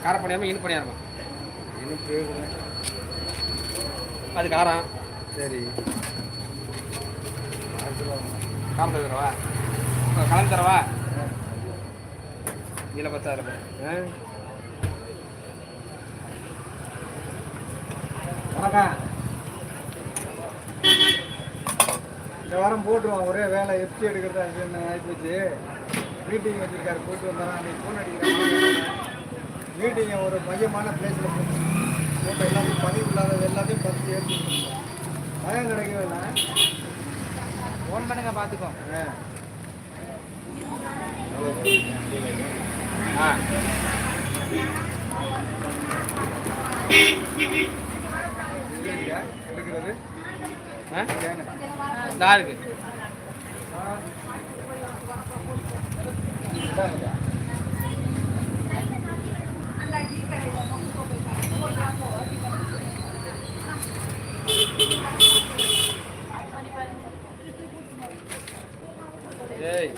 காரப்பணியாமல் இனிப்பு பணியாரமா? இனிப்பு அது காரம். சரி காரம் தரவா? கலந்து தரவா? இதில் 10,000 வணக்கம். இந்த வாரம் போட்டுருவான். ஒரே வேலை எஃப்சி எடுக்கிறதா இருக்குன்னு ஆகிப்போச்சு. மீட்டிங் வச்சுருக்காரு, போட்டு வந்தாரா அன்றைக்கி ஃபோன் அடிக்கிறேன். மீட்டிங்கை ஒரு மையமான பிளேஸில் போட்டு எல்லாத்தையும் பதிவு இல்லாதது எல்லாத்தையும் பற்றி ஏற்றிட்டு பயம் கிடைக்கவே இல்லை. ஃபோன் பண்ணுங்க பார்த்துக்கோ. எடுக்கிறது தான் இருக்கு. ஏய்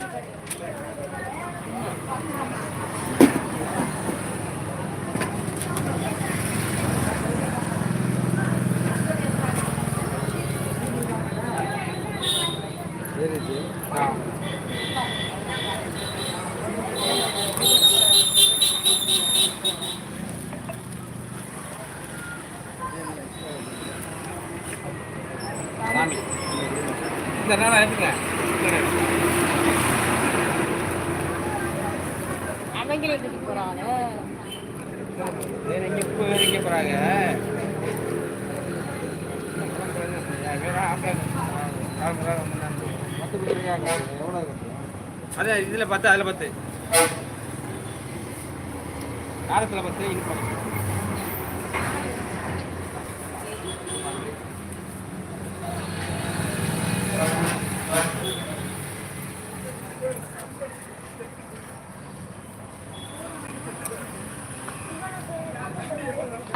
சாமி இந்த நேரம் எடுத்துங்க. அவங்களே கூட்டி போறாங்க. இங்கே போகிறாங்க. அதே இதில் 10, அதில் 10, காரத்தில் 10, இனிப்பு 10.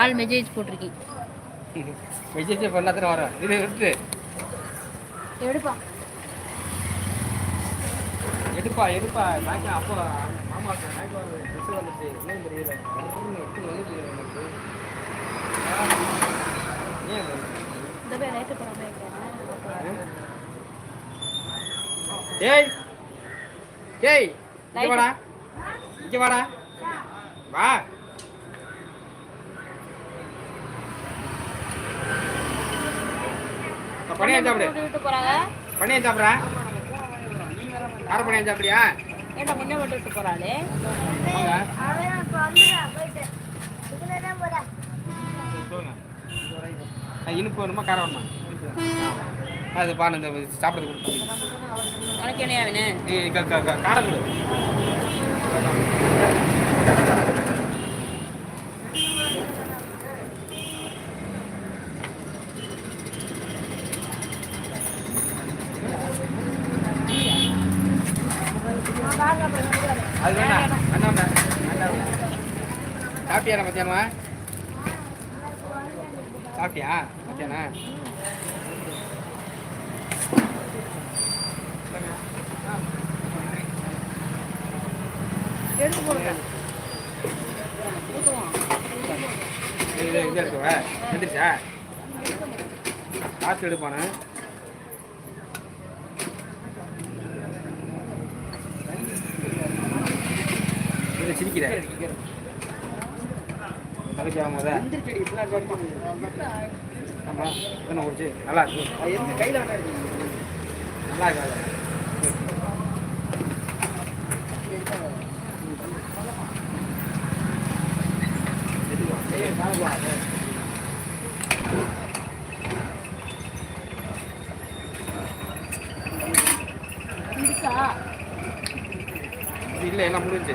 ஆள் மெசேஜ் போட்டிருக்கீங்க. மெசேஜ் பண்ணாதான் வரேன். இதை விட்டு எடுப்பா எடுப்பா எடுப்பா. நாய்க்கு அப்போ மாமா நாய்க்கு ட்ரெஸ் வந்துச்சு. இன்னும் தெரியல ஏய் ஏய் இங்கே வாடா, இங்கே வாடா, வா. பணியா சாப்பிடு, பணியா சாப்பிட்றா. கார பணியா சாப்பிடியா? ஏன்டா முன்ன மட்டும் விட்டு போறாளே. இனிப்பு வேணுமா காரம் வேணுமா? அது பாரு இந்த சாப்பிட்றது கொடுத்து. உனக்கு என்ன வேணும்? காரம் கொடு. அது வேண்டாம் வேண்டாம் வேண்டாம். சாப்பிட்டியா மத்தியானமா? சாப்பிட்டியா மத்தியானா? எடுத்து போடுங்க. இது இருக்குவா வந்துருச்சா? காற்று எடுப்பானே. இதை சிரிக்கிற அதுக்கு போத ஆமாம் என்ன போச்சு? நல்லா இருக்கு. கையில் நல்லா இருக்காது. இல்லை எல்லாம் முடிஞ்சு